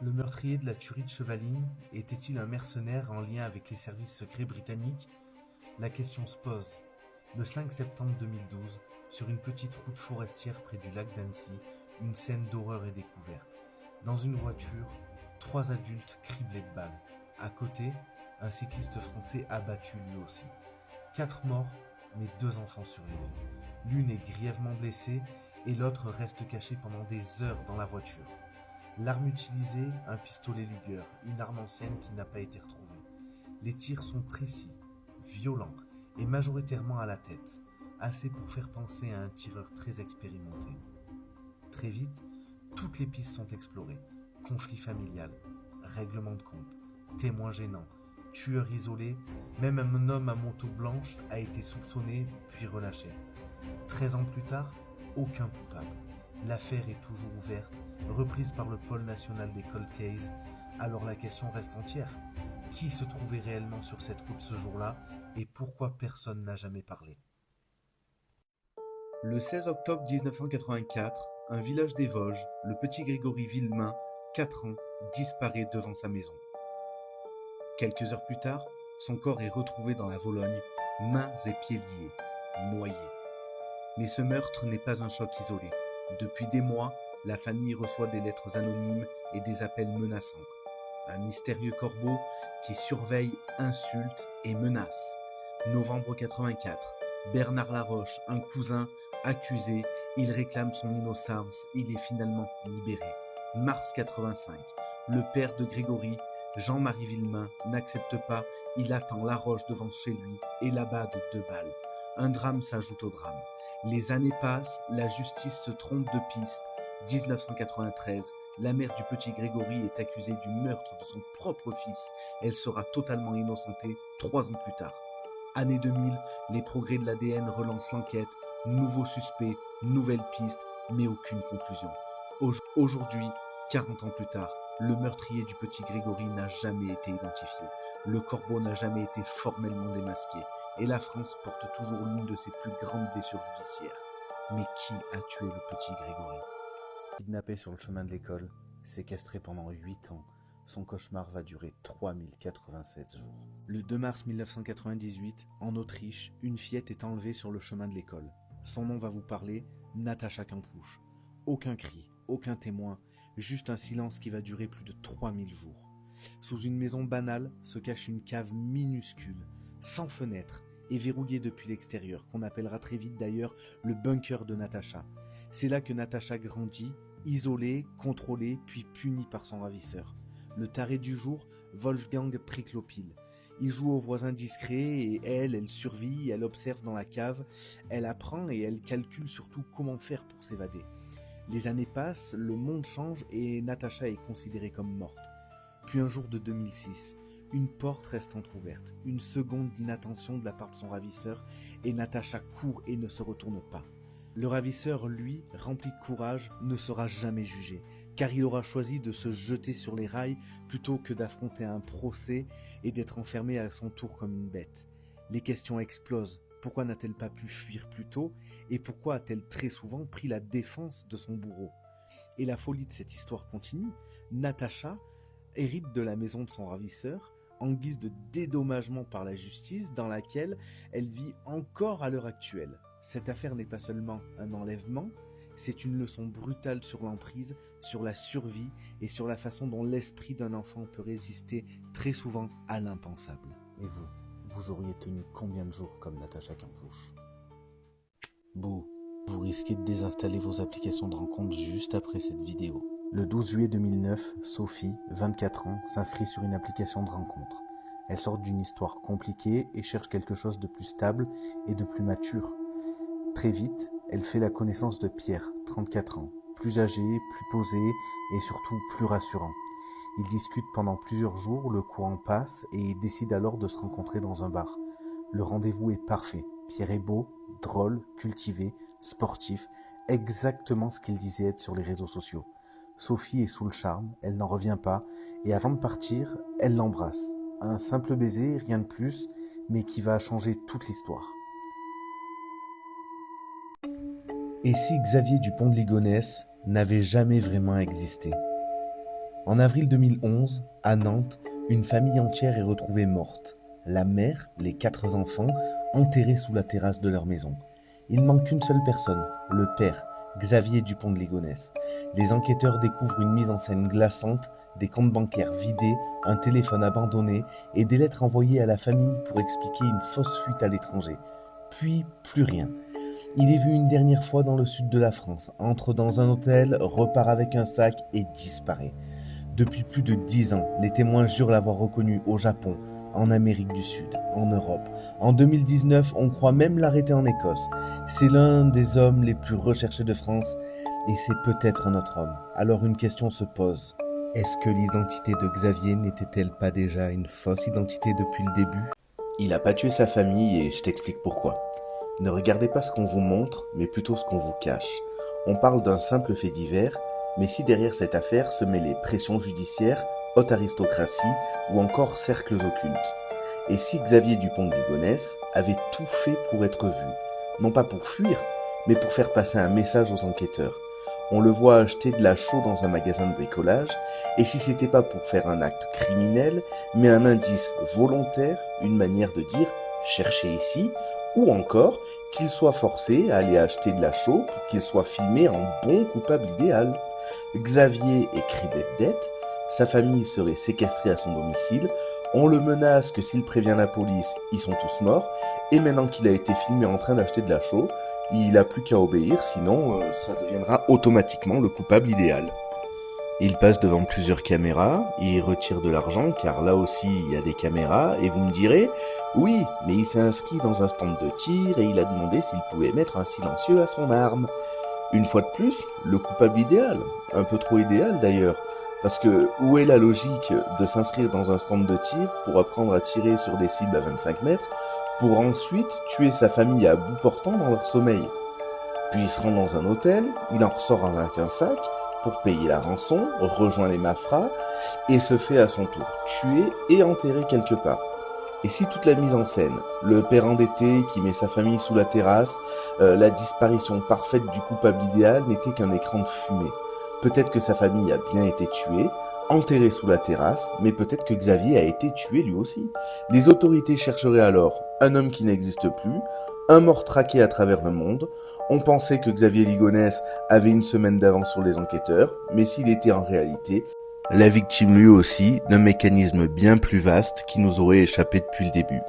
Le meurtrier de la tuerie de Chevaline était-il un mercenaire en lien avec les services secrets britanniques? La question se pose. Le 5 septembre 2012, sur une petite route forestière près du lac d'Annecy, une scène d'horreur est découverte. Dans une voiture, 3 adultes criblés de balles. À côté, un cycliste français abattu lui aussi. 4 morts, mais 2 enfants survivent. L'une est grièvement blessée et l'autre reste cachée pendant des heures dans la voiture. L'arme utilisée, un pistolet Luger, une arme ancienne qui n'a pas été retrouvée. Les tirs sont précis, violents et majoritairement à la tête, assez pour faire penser à un tireur très expérimenté. Très vite, toutes les pistes sont explorées. Conflit familial, règlement de compte, témoins gênants, tueur isolé, même un homme à moto blanche a été soupçonné puis relâché. 13 ans plus tard, aucun coupable. L'affaire est toujours ouverte, reprise par le pôle national des cold cases. Alors la question reste entière. Qui se trouvait réellement sur cette route ce jour-là et pourquoi personne n'a jamais parlé? Le 16 octobre 1984, un village des Vosges, le petit Grégory Villemain, 4 ans, disparaît devant sa maison. Quelques heures plus tard, son corps est retrouvé dans la Vologne, mains et pieds liés, noyé. Mais ce meurtre n'est pas un choc isolé. Depuis des mois, la famille reçoit des lettres anonymes et des appels menaçants. Un mystérieux corbeau qui surveille, insulte et menace. Novembre 84, Bernard Laroche, un cousin, accusé, il réclame son innocence, il est finalement libéré. Mars 85, le père de Grégory, Jean-Marie Villemain, n'accepte pas, il attend Laroche devant chez lui et l'abat de 2 balles. Un drame s'ajoute au drame. Les années passent, la justice se trompe de piste. 1993, la mère du petit Grégory est accusée du meurtre de son propre fils. Elle sera totalement innocentée 3 ans plus tard. Année 2000, les progrès de l'ADN relancent l'enquête. Nouveaux suspects, nouvelles pistes, mais aucune conclusion. Aujourd'hui, 40 ans plus tard, le meurtrier du petit Grégory n'a jamais été identifié. Le corbeau n'a jamais été formellement démasqué. Et la France porte toujours l'une de ses plus grandes blessures judiciaires. Mais qui a tué le petit Grégory? Kidnappé sur le chemin de l'école, séquestré pendant 8 ans, son cauchemar va durer 3087 jours. Le 2 mars 1998, en Autriche, une fillette est enlevée sur le chemin de l'école. Son nom va vous parler, Natacha Campouche. Aucun cri, aucun témoin, juste un silence qui va durer plus de 3000 jours. Sous une maison banale se cache une cave minuscule, sans fenêtre et verrouillée depuis l'extérieur, qu'on appellera très vite d'ailleurs le bunker de Natacha. C'est là que Natacha grandit, isolée, contrôlée, puis punie par son ravisseur. Le taré du jour, Wolfgang Priklopil. Il joue au voisin discret et elle survit, elle observe dans la cave, elle apprend et elle calcule surtout comment faire pour s'évader. Les années passent, le monde change et Natacha est considérée comme morte. Puis un jour de 2006, une porte reste entrouverte, une seconde d'inattention de la part de son ravisseur et Natacha court et ne se retourne pas. Le ravisseur, lui, rempli de courage, ne sera jamais jugé, car il aura choisi de se jeter sur les rails plutôt que d'affronter un procès et d'être enfermé à son tour comme une bête. Les questions explosent. Pourquoi n'a-t-elle pas pu fuir plus tôt et pourquoi a-t-elle très souvent pris la défense de son bourreau? Et la folie de cette histoire continue. Natacha hérite de la maison de son ravisseur en guise de dédommagement par la justice dans laquelle elle vit encore à l'heure actuelle. Cette affaire n'est pas seulement un enlèvement, c'est une leçon brutale sur l'emprise, sur la survie et sur la façon dont l'esprit d'un enfant peut résister très souvent à l'impensable. Et vous auriez tenu combien de jours comme Natacha Campouche? Vous risquez de désinstaller vos applications de rencontre juste après cette vidéo. Le 12 juillet 2009, Sophie, 24 ans, s'inscrit sur une application de rencontre. Elle sort d'une histoire compliquée et cherche quelque chose de plus stable et de plus mature. Très vite, elle fait la connaissance de Pierre, 34 ans, plus âgé, plus posé et surtout plus rassurant. Ils discutent pendant plusieurs jours, le courant passe et décident alors de se rencontrer dans un bar. Le rendez-vous est parfait. Pierre est beau, drôle, cultivé, sportif, exactement ce qu'il disait être sur les réseaux sociaux. Sophie est sous le charme, elle n'en revient pas, et avant de partir, elle l'embrasse. Un simple baiser, rien de plus, mais qui va changer toute l'histoire. Et si Xavier Dupont de Ligonnès n'avait jamais vraiment existé? En avril 2011, à Nantes, une famille entière est retrouvée morte. La mère, les 4 enfants, enterrés sous la terrasse de leur maison. Il manque qu'une seule personne, le père, Xavier Dupont de Ligonnès. Les enquêteurs découvrent une mise en scène glaçante, des comptes bancaires vidés, un téléphone abandonné et des lettres envoyées à la famille pour expliquer une fausse fuite à l'étranger. Puis, plus rien. Il est vu une dernière fois dans le sud de la France, entre dans un hôtel, repart avec un sac et disparaît. Depuis plus de 10 ans, les témoins jurent l'avoir reconnu au Japon, en Amérique du Sud, en Europe. En 2019, on croit même l'arrêter en Écosse. C'est l'un des hommes les plus recherchés de France et c'est peut-être notre homme. Alors une question se pose. Est-ce que l'identité de Xavier n'était-elle pas déjà une fausse identité depuis le début ? Il n'a pas tué sa famille et je t'explique pourquoi. Ne regardez pas ce qu'on vous montre, mais plutôt ce qu'on vous cache. On parle d'un simple fait divers, mais si derrière cette affaire se mêlaient pression judiciaire, haute aristocratie ou encore cercles occultes. Et si Xavier Dupont de Ligonnès avait tout fait pour être vu, non pas pour fuir, mais pour faire passer un message aux enquêteurs. On le voit acheter de la chaux dans un magasin de bricolage, et si c'était pas pour faire un acte criminel, mais un indice volontaire, une manière de dire « cherchez ici », ou encore qu'il soit forcé à aller acheter de la chaux pour qu'il soit filmé en bon coupable idéal. Xavier est criblé de dettes, sa famille serait séquestrée à son domicile, on le menace que s'il prévient la police, ils sont tous morts, et maintenant qu'il a été filmé en train d'acheter de la chaux, il n'a plus qu'à obéir, sinon ça deviendra automatiquement le coupable idéal. Il passe devant plusieurs caméras, il retire de l'argent, car là aussi il y a des caméras, et vous me direz, oui, mais il s'est inscrit dans un stand de tir et il a demandé s'il pouvait mettre un silencieux à son arme. Une fois de plus, le coupable idéal, un peu trop idéal d'ailleurs, parce que où est la logique de s'inscrire dans un stand de tir pour apprendre à tirer sur des cibles à 25 mètres, pour ensuite tuer sa famille à bout portant dans leur sommeil. Puis il se rend dans un hôtel, il en ressort avec un sac, pour payer la rançon, rejoint les Mafras et se fait à son tour tuer et enterrer quelque part. Et si toute la mise en scène, le père endetté qui met sa famille sous la terrasse, la disparition parfaite du coupable idéal n'était qu'un écran de fumée. Peut-être que sa famille a bien été tuée, enterrée sous la terrasse, mais peut-être que Xavier a été tué lui aussi. Les autorités chercheraient alors un homme qui n'existe plus, un mort traqué à travers le monde. On pensait que Xavier Ligonnès avait une semaine d'avance sur les enquêteurs, mais s'il était en réalité la victime lui aussi d'un mécanisme bien plus vaste qui nous aurait échappé depuis le début.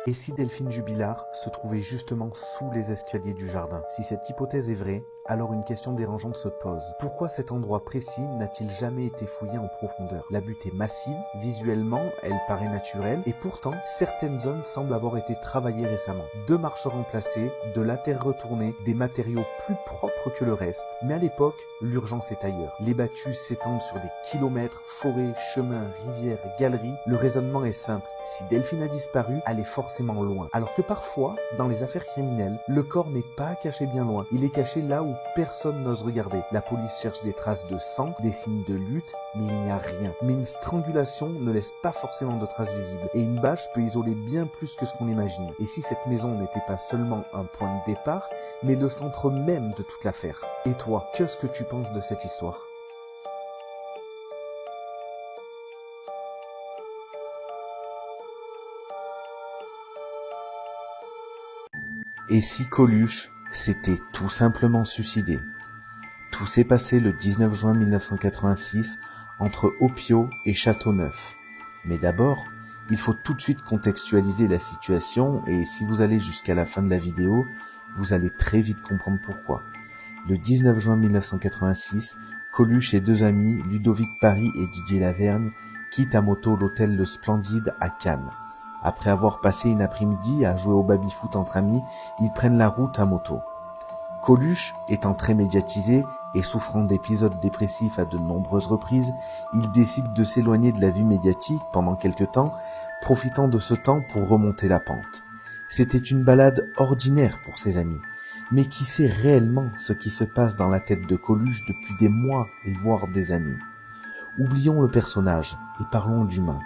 Et si Delphine Jubilard se trouvait justement sous les escaliers du jardin ? Si cette hypothèse est vraie, alors une question dérangeante se pose. Pourquoi cet endroit précis n'a-t-il jamais été fouillé en profondeur ? La butte est massive, visuellement, elle paraît naturelle, et pourtant, certaines zones semblent avoir été travaillées récemment. 2 marches remplacées, de la terre retournée, des matériaux plus propres que le reste. Mais à l'époque, l'urgence est ailleurs. Les battues s'étendent sur des kilomètres, forêts, chemins, rivières, galeries. Le raisonnement est simple. Si Delphine a disparu, elle est forcément loin. Alors que parfois, dans les affaires criminelles, le corps n'est pas caché bien loin. Il est caché là où personne n'ose regarder. La police cherche des traces de sang, des signes de lutte, mais il n'y a rien. Mais une strangulation ne laisse pas forcément de traces visibles. Et une bâche peut isoler bien plus que ce qu'on imagine. Et si cette maison n'était pas seulement un point de départ, mais le centre même de toute l'affaire. Et toi, qu'est-ce que tu penses de cette histoire ? Et si Coluche s'était tout simplement suicidé ? Tout s'est passé le 19 juin 1986 entre Opio et Châteauneuf. Mais d'abord, il faut tout de suite contextualiser la situation et si vous allez jusqu'à la fin de la vidéo, vous allez très vite comprendre pourquoi. Le 19 juin 1986, Coluche et 2 amis, Ludovic Paris et Didier Lavergne, quittent à moto l'hôtel Le Splendide à Cannes. Après avoir passé une après-midi à jouer au baby-foot entre amis, ils prennent la route à moto. Coluche, étant très médiatisé et souffrant d'épisodes dépressifs à de nombreuses reprises, il décide de s'éloigner de la vie médiatique pendant quelque temps, profitant de ce temps pour remonter la pente. C'était une balade ordinaire pour ses amis. Mais qui sait réellement ce qui se passe dans la tête de Coluche depuis des mois et voire des années ? Oublions le personnage et parlons d'humain.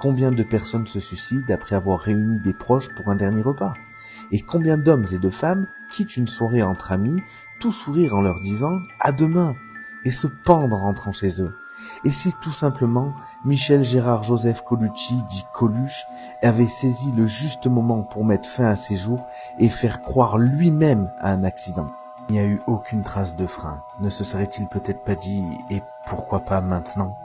Combien de personnes se suicident après avoir réuni des proches pour un dernier repas ? Et combien d'hommes et de femmes quittent une soirée entre amis, tout sourire en leur disant « à demain » et se pendent en rentrant chez eux. Et si tout simplement Michel Gérard Joseph Colucci, dit Coluche, avait saisi le juste moment pour mettre fin à ses jours et faire croire lui-même à un accident? Il n'y a eu aucune trace de frein. Ne se serait-il peut-être pas dit « et pourquoi pas maintenant ?»